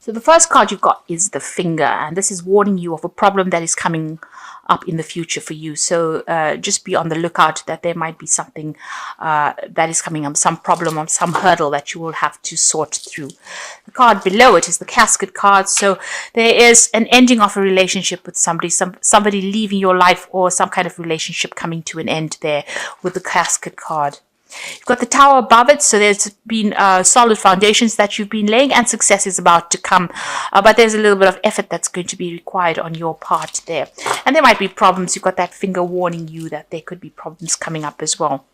So the first card you've got is the Finger, and this is warning you of a problem that is coming up in the future for you. So just be on the lookout that there might be something that is coming up, some problem or some hurdle that you will have to sort through. The card below it is the Casket card. So there is an ending of a relationship with somebody, somebody leaving your life, or some kind of relationship coming to an end there with the Casket card. You've got the Tower above it, so there's been solid foundations that you've been laying, and success is about to come. But there's a little bit of effort that's going to be required on your part there. And there might be problems. You've got that Finger warning you that there could be problems coming up as well.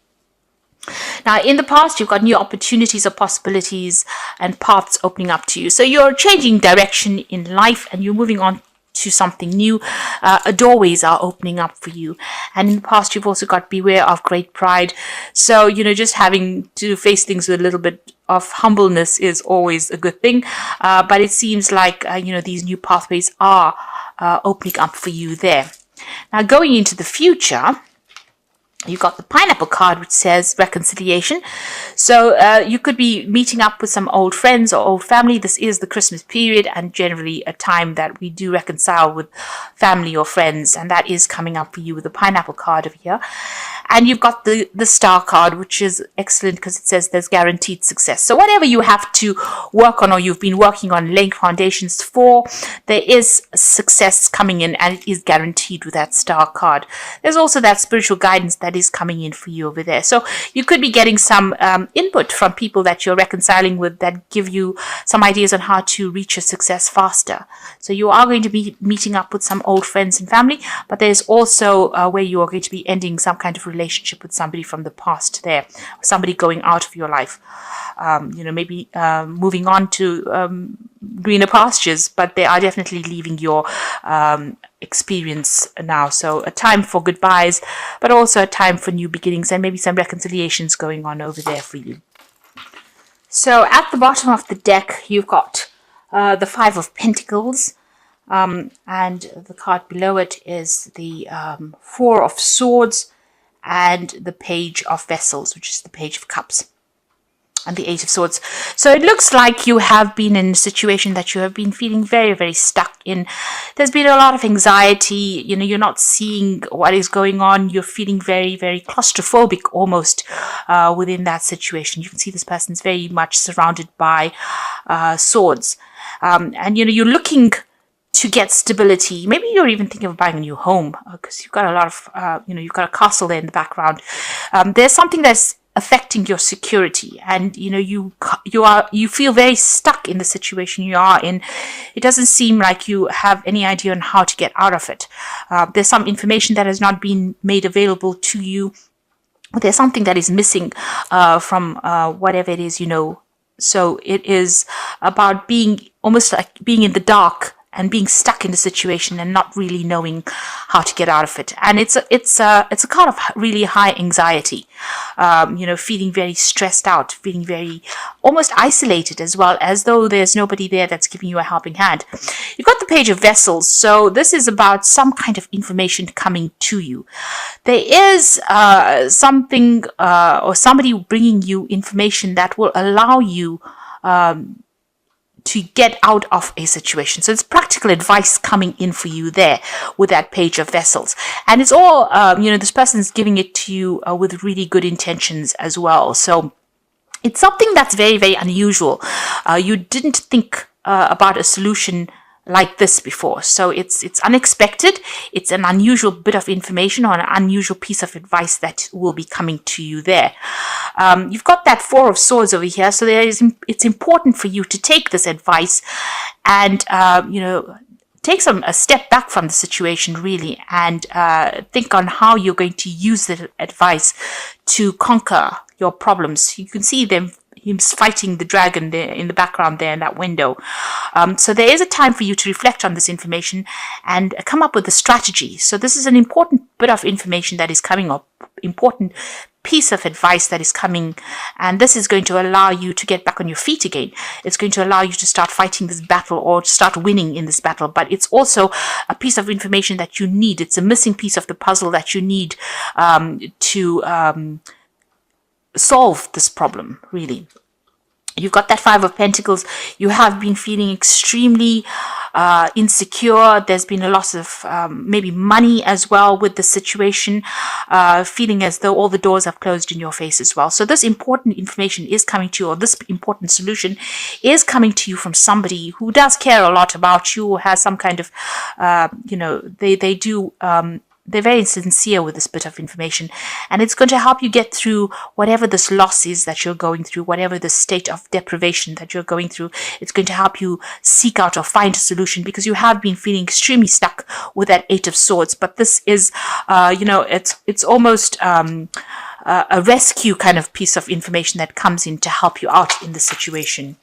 Now, in the past, you've got new opportunities or possibilities and paths opening up to you. So you're changing direction in life and you're moving on to something new. Doorways are opening up for you. And in the past, you've also got beware of great pride. So, just having to face things with a little bit of humbleness is always a good thing. But it seems like, these new pathways are opening up for you there. Now, going into the future, you've got the Pineapple card, which says reconciliation. So you could be meeting up with some old friends or old family. This is the Christmas period and generally a time that we do reconcile with family or friends. And that is coming up for you with the Pineapple card over here. And you've got the Star card, which is excellent because it says there's guaranteed success. So whatever you have to work on or you've been working on laying foundations for, there is success coming in and it is guaranteed with that Star card. There's also that spiritual guidance that is coming in for you over there. So you could be getting some input from people that you're reconciling with that give you some ideas on how to reach your success faster. So you are going to be meeting up with some old friends and family, but there's also where you are going to be ending some kind of relationship with somebody from the past there, somebody going out of your life, maybe moving on to greener pastures, but they are definitely leaving your experience now. So a time for goodbyes, but also a time for new beginnings and maybe some reconciliations going on over there for you. So at the bottom of the deck, you've got the Five of Pentacles, and the card below it is the Four of Swords and the Page of Vessels, which is the Page of Cups, and the Eight of Swords. So it looks like you have been in a situation that you have been feeling very, very stuck in. There's been a lot of anxiety. You're not seeing what is going on. You're feeling very, very claustrophobic almost within that situation. You can see this person's very much surrounded by swords. And you're looking to get stability. Maybe you're even thinking of buying a new home because you've got a lot of, you've got a castle there in the background. There's something that's affecting your security, and you feel very stuck in the situation you are in. It doesn't seem like you have any idea on how to get out of it. There's some information that has not been made available to you. There's something that is missing from whatever it is. So it is about being almost like being in the dark and being stuck in the situation and not really knowing how to get out of it. And it's a kind of really high anxiety, feeling very stressed out, feeling very almost isolated, as well as though there's nobody there that's giving you a helping hand. You've got the Page of Vessels. So this is about some kind of information coming to you. There is something or somebody bringing you information that will allow you to get out of a situation. So it's practical advice coming in for you there with that Page of Vessels. And it's all, this person's giving it to you with really good intentions as well. So it's something that's very, very unusual. You didn't think about a solution like this before. So it's unexpected. It's an unusual bit of information or an unusual piece of advice that will be coming to you there. You've got that Four of Swords over here. So it's important for you to take this advice and, take a step back from the situation really and think on how you're going to use the advice to conquer your problems. You can see him fighting the dragon there in the background there in that window. So there is a time for you to reflect on this information and come up with a strategy. So this is an important bit of information that is coming up, important piece of advice that is coming, and this is going to allow you to get back on your feet again. It's going to allow you to start fighting this battle or to start winning in this battle, but it's also a piece of information that you need. It's a missing piece of the puzzle that you need to solve this problem, really. You've got that Five of Pentacles. You have been feeling extremely insecure. There's been a loss of maybe money as well with the situation, feeling as though all the doors have closed in your face as well. So this important information is coming to you, or this important solution is coming to you from somebody who does care a lot about you, or has some kind of, they do they're very sincere with this bit of information, and it's going to help you get through whatever this loss is that you're going through, whatever the state of deprivation that you're going through. It's going to help you seek out or find a solution, because you have been feeling extremely stuck with that Eight of Swords. But this is, it's almost a rescue kind of piece of information that comes in to help you out in the situation.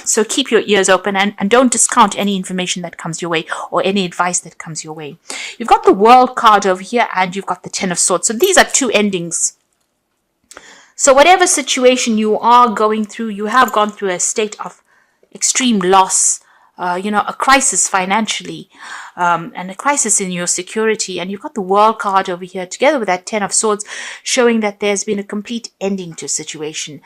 So keep your ears open, and don't discount any information that comes your way, or any advice that comes your way. You've got the World card over here, and you've got the Ten of Swords. So these are two endings. So whatever situation you are going through, you have gone through a state of extreme loss, a crisis financially, and a crisis in your security. And you've got the World card over here together with that Ten of Swords, showing that there's been a complete ending to a situation.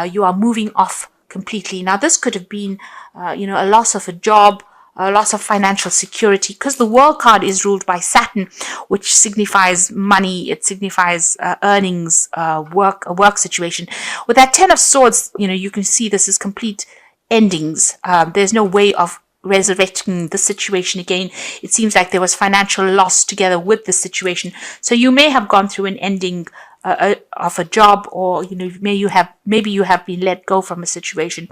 You are moving off completely. Now, this could have been, a loss of a job, a loss of financial security, because the World card is ruled by Saturn, which signifies money. It signifies earnings, a work situation. With that Ten of Swords, you can see this is complete endings. There's no way of resurrecting the situation again. It seems like there was financial loss together with the situation. So you may have gone through an ending of a job, or maybe you have been let go from a situation.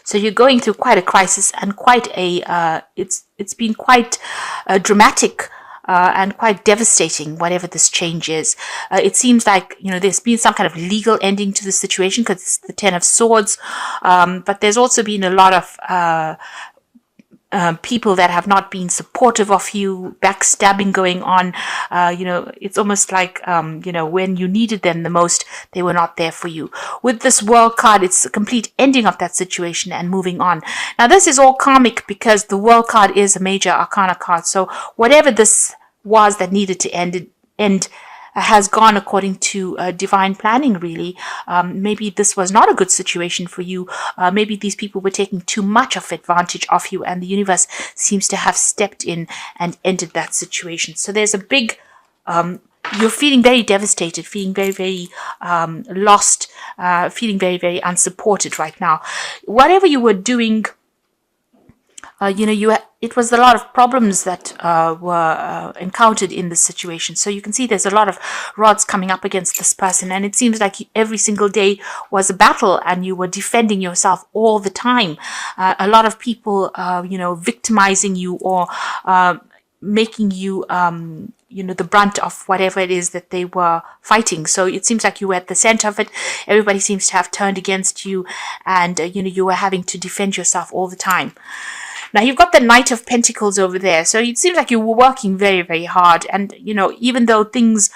So you're going through quite a crisis, and quite a it's been quite dramatic and quite devastating, whatever this change is. It seems like there's been some kind of legal ending to the situation, because it's the Ten of Swords, but there's also been a lot of people that have not been supportive of you, backstabbing going on. It's almost like, when you needed them the most, they were not there for you. With this World card, it's a complete ending of that situation and moving on. Now, this is all karmic, because the World card is a major arcana card. So whatever this was that needed to end has gone according to divine planning, really. Maybe this was not a good situation for you. Maybe these people were taking too much of advantage of you, and the universe seems to have stepped in and ended that situation. So there's a big, you're feeling very devastated, feeling very, very lost, feeling very, very unsupported right now. Whatever you were doing, it was a lot of problems that were encountered in this situation. So you can see there's a lot of rods coming up against this person, and it seems like every single day was a battle, and you were defending yourself all the time. A lot of people, victimizing you, or making you, the brunt of whatever it is that they were fighting. So it seems like you were at the center of it. Everybody seems to have turned against you, and, you were having to defend yourself all the time. Now, you've got the Knight of Pentacles over there. So it seems like you were working very, very hard. And, even though things,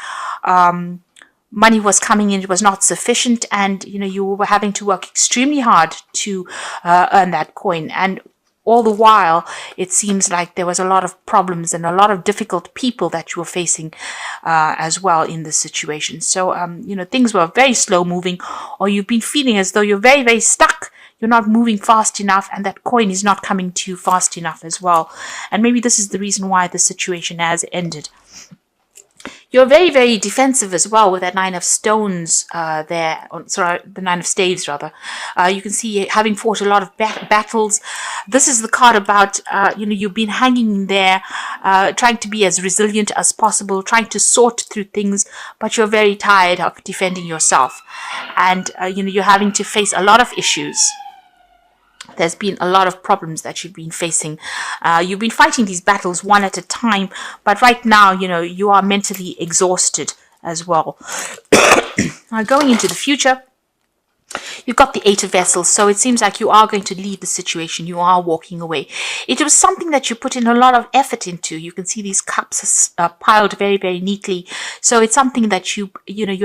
money was coming in, it was not sufficient. And, you were having to work extremely hard to earn that coin. And all the while, it seems like there was a lot of problems and a lot of difficult people that you were facing as well in this situation. So, things were very slow moving, or you've been feeling as though you're very, very stuck. You're not moving fast enough, and that coin is not coming to you fast enough as well. And maybe this is the reason why the situation has ended. You're very, very defensive as well with that Nine of Stones there. The Nine of Staves, rather. You can see having fought a lot of battles. This is the card about, you've been hanging in there, trying to be as resilient as possible, trying to sort through things, but you're very tired of defending yourself. And, you're having to face a lot of issues. There's been a lot of problems that you've been facing. You've been fighting these battles one at a time, but right now, you are mentally exhausted as well. Now, going into the future, you've got the Eight of Vessels, so it seems like you are going to leave the situation. You are walking away. It was something that you put in a lot of effort into. You can see these cups are piled very, very neatly. So it's something that you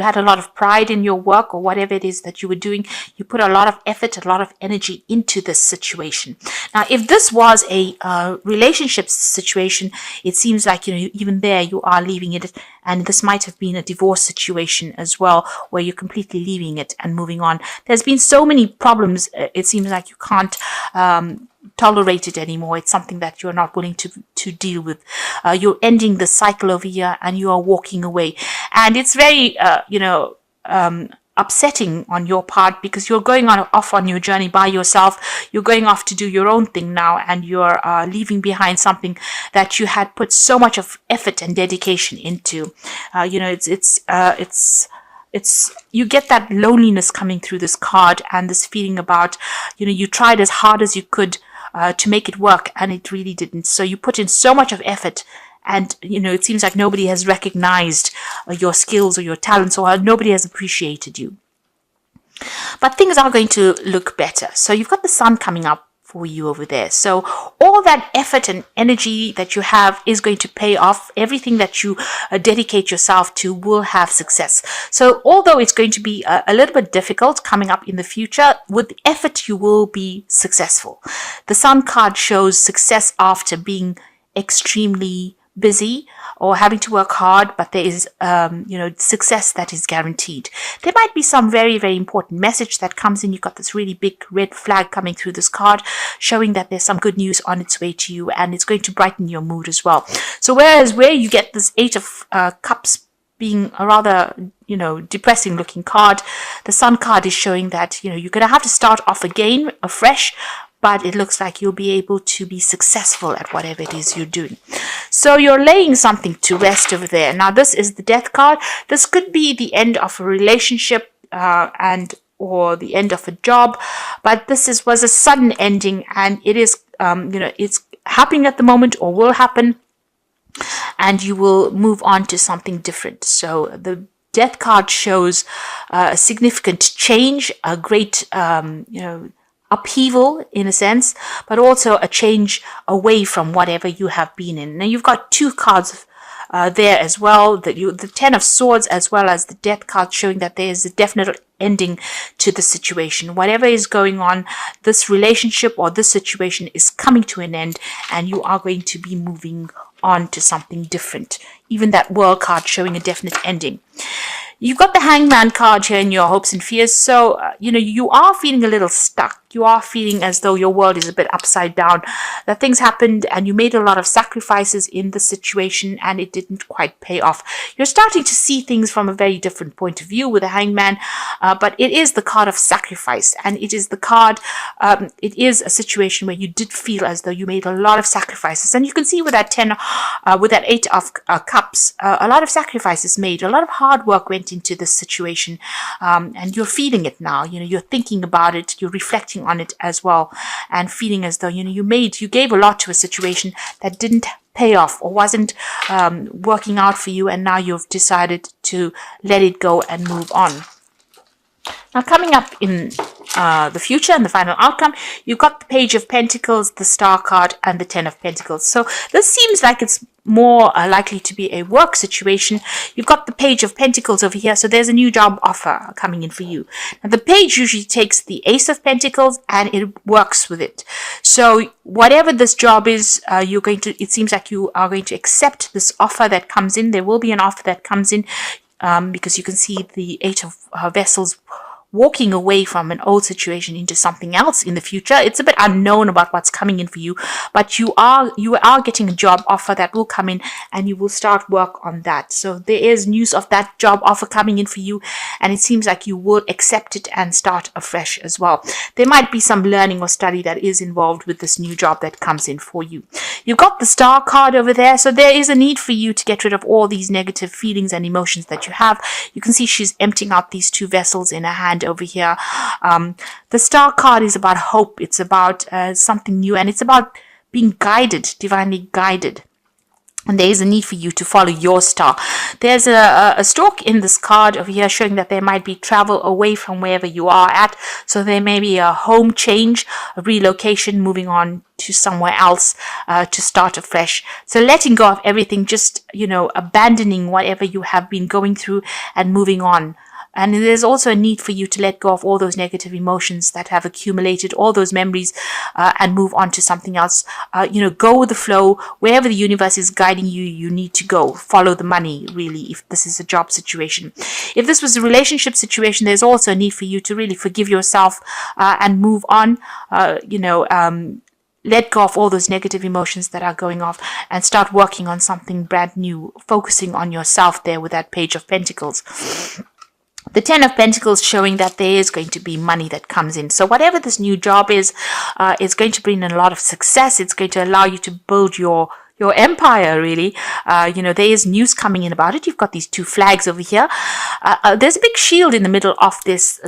had a lot of pride in your work, or whatever it is that you were doing. You put a lot of effort, a lot of energy into this situation. Now, if this was a relationship situation, it seems like, even there you are leaving it. And this might have been a divorce situation as well, where you're completely leaving it and moving on. There's been so many problems. It seems like you can't tolerate it anymore. It's something that you're not willing to deal with. You're ending the cycle over here and you are walking away. And it's very, upsetting on your part, because you're going off on your journey by yourself. You're going off to do your own thing now, and you're leaving behind something that you had put so much of effort and dedication into. It's you get that loneliness coming through this card, and this feeling about, you tried as hard as you could to make it work, and it really didn't. So you put in so much of effort, and it seems like nobody has recognized your skills or your talents, or nobody has appreciated you. But things are going to look better. So you've got the sun coming up for you over there. So all that effort and energy that you have is going to pay off. Everything that you dedicate yourself to will have success. So although it's going to be a little bit difficult coming up in the future, with effort you will be successful. The sun card shows success after being extremely busy or having to work hard, but there is success that is guaranteed. There might be some very, very important message that comes in. You've got this really big red flag coming through this card, showing that there's some good news on its way to you, and it's going to brighten your mood as well. So whereas where you get this 8 of Cups being a rather depressing looking card, the Sun card is showing that you're going to have to start off again afresh, but it looks like you'll be able to be successful at whatever it is you're doing. So you're laying something to rest over there. Now this is the Death card. This could be the end of a relationship or the end of a job, but this was a sudden ending, and it is it's happening at the moment or will happen, and you will move on to something different. So the Death card shows a significant change, a great upheaval in a sense, but also a change away from whatever you have been in. Now you've got 2 cards there as well, the 10 of Swords as well as the Death card, showing that there is a definite ending to the situation. Whatever is going on, this relationship or this situation is coming to an end, and you are going to be moving on to something different. Even that World card showing a definite ending. You've got the Hangman card here in your hopes and fears. So, you are feeling a little stuck. You are feeling as though your world is a bit upside down. That things happened and you made a lot of sacrifices in the situation and it didn't quite pay off. You're starting to see things from a very different point of view with the Hangman, but it is the card of sacrifice, and it is the card, it is a situation where you did feel as though you made a lot of sacrifices. And you can see with that 10, with that 8 of Cups, a lot of sacrifices made, a lot of hard work went into this situation, and you're feeling it now. You're thinking about it, you're reflecting on it as well, and feeling as though you gave a lot to a situation that didn't pay off or wasn't working out for you, and now you've decided to let it go and move on. Now coming up in the future and the final outcome, you've got the Page of Pentacles, the Star card, and the 10 of Pentacles. So this seems like it's more likely to be a work situation. You've got the Page of Pentacles over here, so there's a new job offer coming in for you. Now the page usually takes the Ace of Pentacles and it works with it. So whatever this job is, it seems like you are going to accept this offer that comes in. There will be an offer that comes in, because you can see the 8 of Vessels walking away from an old situation into something else in the future. It's a bit unknown about what's coming in for you, but you are getting a job offer that will come in, and you will start work on that. So there is news of that job offer coming in for you, and it seems like you will accept it and start afresh as well. There might be some learning or study that is involved with this new job that comes in for you. You've got the Star card over there, so there is a need for you to get rid of all these negative feelings and emotions that you have. You can see she's emptying out these 2 vessels in her hand over here. The Star card is about hope. It's about something new, and it's about being guided, divinely guided. And there is a need for you to follow your star. There's a stalk in this card over here showing that there might be travel away from wherever you are at. So there may be a home change, a relocation, moving on to somewhere else to start afresh. So letting go of everything, just, abandoning whatever you have been going through and moving on. And there's also a need for you to let go of all those negative emotions that have accumulated, all those memories, and move on to something else. Go with the flow. Wherever the universe is guiding you, you need to go. Follow the money, really, if this is a job situation. If this was a relationship situation, there's also a need for you to really forgive yourself and move on. Let go of all those negative emotions that are going off and start working on something brand new, focusing on yourself there with that Page of Pentacles. The Ten of Pentacles showing that there is going to be money that comes in. So whatever this new job is going to bring in a lot of success. It's going to allow you to build your empire, really. There is news coming in about it. You've got these 2 flags over here. There's a big shield in the middle of this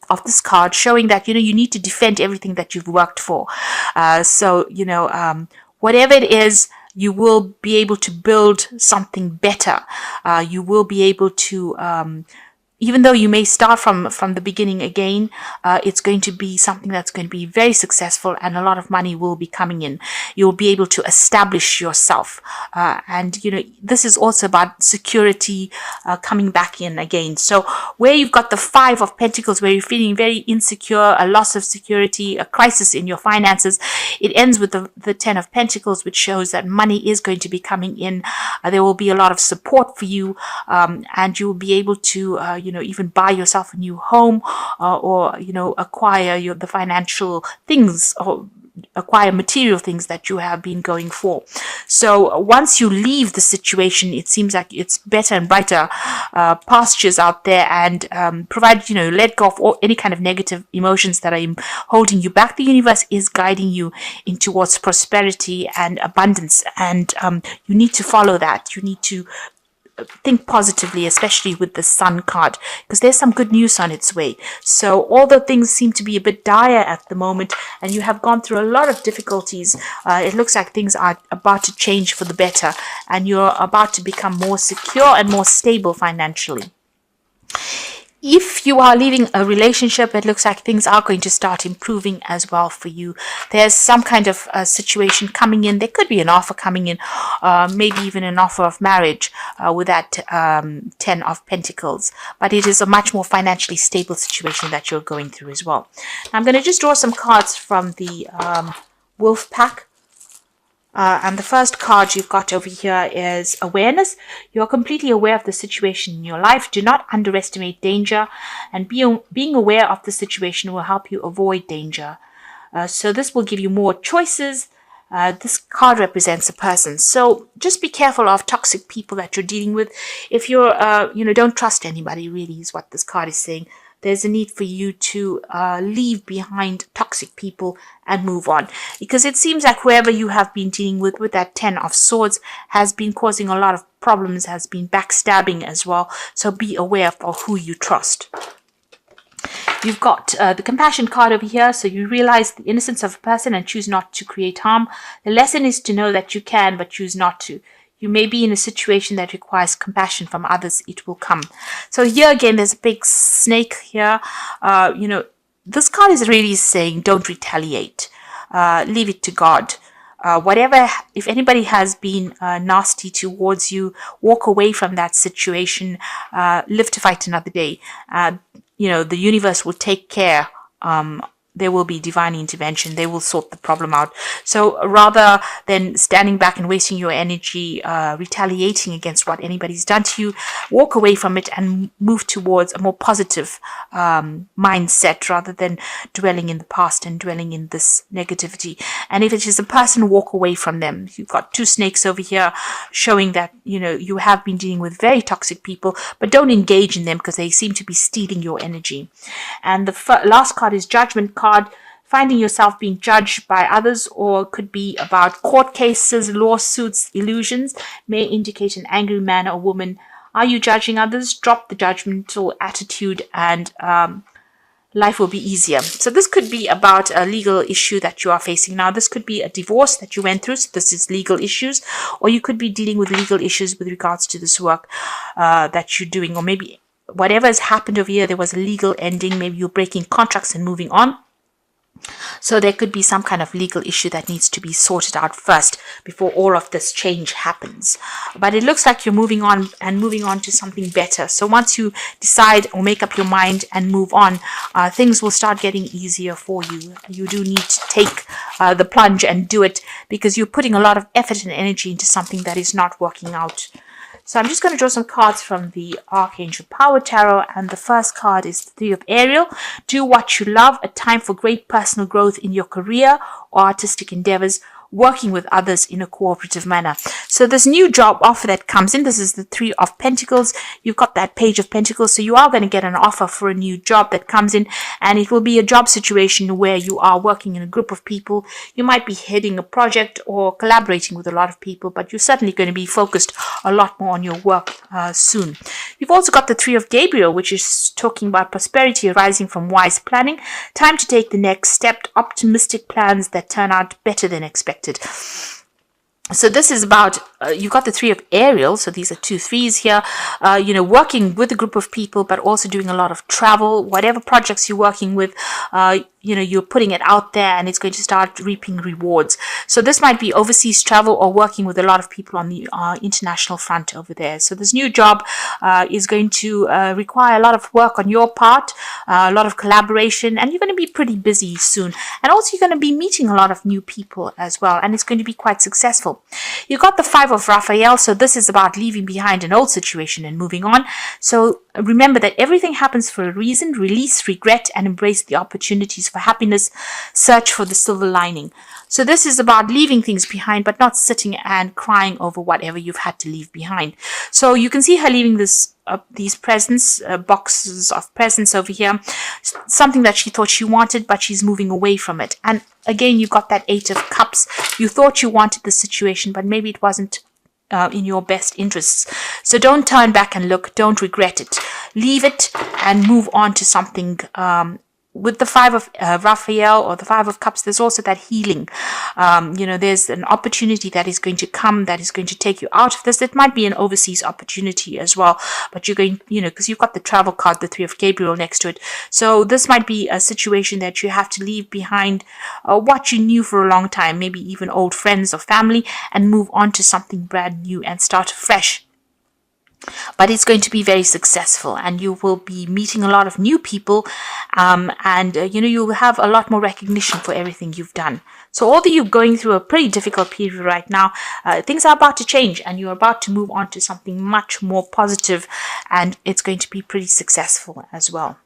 of this card, showing that you need to defend everything that you've worked for. Whatever it is, you will be able to build something better. You will be able to even though you may start from the beginning again, it's going to be something that's going to be very successful, and a lot of money will be coming in. You'll be able to establish yourself. This is also about security coming back in again. So where you've got the 5 of Pentacles, where you're feeling very insecure, a loss of security, a crisis in your finances, it ends with the 10 of Pentacles, which shows that money is going to be coming in. There will be a lot of support for you, and you'll be able to even buy yourself a new home, or acquire the financial things, or acquire material things that you have been going for. So once you leave the situation, it seems like it's better and brighter pastures out there, and provide, let go of any kind of negative emotions that are holding you back. The universe is guiding you in towards prosperity and abundance, and you need to follow that. You need to think positively, especially with the Sun card, because there's some good news on its way. So although things seem to be a bit dire at the moment, and you have gone through a lot of difficulties, it looks like things are about to change for the better, and you're about to become more secure and more stable financially. If you are leaving a relationship, it looks like things are going to start improving as well for you. There's some kind of situation coming in. There could be an offer coming in, maybe even an offer of marriage with that 10 of Pentacles. But it is a much more financially stable situation that you're going through as well. Now, I'm going to just draw some cards from the Wolf Pack. And the first card you've got over here is awareness. You're completely aware of the situation in your life. Do not underestimate danger, and being aware of the situation will help you avoid danger. So this will give you more choices. This card represents a person. So just be careful of toxic people that you're dealing with. If you're, don't trust anybody, really, is what this card is saying. There's a need for you to leave behind toxic people and move on. Because it seems like whoever you have been dealing with that 10 of Swords, has been causing a lot of problems, has been backstabbing as well. So be aware of who you trust. You've got the compassion card over here. So you realize the innocence of a person and choose not to create harm. The lesson is to know that you can, but choose not to. You may be in a situation that requires compassion from others. It will come. So here again, there's a big snake here. This card is really saying don't retaliate. Leave it to God. If anybody has been nasty towards you, walk away from that situation. Live to fight another day. The universe will take care. There will be divine intervention. They will sort the problem out. So rather than standing back and wasting your energy retaliating against what anybody's done to you, walk away from it and move towards a more positive mindset, rather than dwelling in the past and dwelling in this negativity. And if it is a person, walk away from them. You've got 2 snakes over here showing that you have been dealing with very toxic people, but don't engage in them because they seem to be stealing your energy. And the last card is Judgment card. Finding yourself being judged by others, or could be about court cases, lawsuits, illusions, may indicate an angry man or woman. Are you judging others? Drop the judgmental attitude, and life will be easier. So this could be about a legal issue that you are facing now. This could be a divorce that you went through. So this is legal issues, or you could be dealing with legal issues with regards to this work that you're doing, or maybe whatever has happened over here, there was a legal ending. Maybe you're breaking contracts and moving on. So there could be some kind of legal issue that needs to be sorted out first before all of this change happens. But it looks like you're moving on to something better. So once you decide or make up your mind and move on, things will start getting easier for you. You do need to take the plunge and do it, because you're putting a lot of effort and energy into something that is not working out. So I'm just going to draw some cards from the Archangel Power Tarot, and the first card is the Three of Ariel. Do what you love, a time for great personal growth in your career or artistic endeavors, working with others in a cooperative manner. So this new job offer that comes in, this is the Three of Pentacles. You've got that Page of Pentacles, so you are going to get an offer for a new job that comes in, and it will be a job situation where you are working in a group of people. You might be heading a project or collaborating with a lot of people, but you're certainly going to be focused a lot more on your work soon. You've also got the Three of Gabriel, which is talking about prosperity arising from wise planning. Time to take the next step, optimistic plans that turn out better than expected. So this is about, you've got the Three of Ariel, so these are 2 threes here, working with a group of people, but also doing a lot of travel. Whatever projects you're working with, you're putting it out there, and it's going to start reaping rewards. So this might be overseas travel or working with a lot of people on the international front over there. So this new job is going to require a lot of work on your part, a lot of collaboration, and you're going to be pretty busy soon. And also you're going to be meeting a lot of new people as well, and it's going to be quite successful. You got the Five of Raphael, so this is about leaving behind an old situation and moving on. So remember that everything happens for a reason. Release regret and embrace the opportunities for happiness. Search for the silver lining. So this is about leaving things behind, but not sitting and crying over whatever you've had to leave behind. So you can see her leaving these presents, boxes of presents over here, something that she thought she wanted, but she's moving away from it. And again, you got that Eight of Cups. You thought you wanted the situation, but maybe it wasn't in your best interests. So don't turn back and look. Don't regret it. Leave it and move on to something. With the Five of Raphael or the Five of Cups, there's also that healing. There's an opportunity that is going to come, that is going to take you out of this. It might be an overseas opportunity as well, but you're going, because you've got the travel card, the Three of Gabriel next to it. So this might be a situation that you have to leave behind what you knew for a long time, maybe even old friends or family, and move on to something brand new and start fresh. But it's going to be very successful, and you will be meeting a lot of new people, and you'll have a lot more recognition for everything you've done. So although you're going through a pretty difficult period right now, things are about to change, and you're about to move on to something much more positive, and it's going to be pretty successful as well.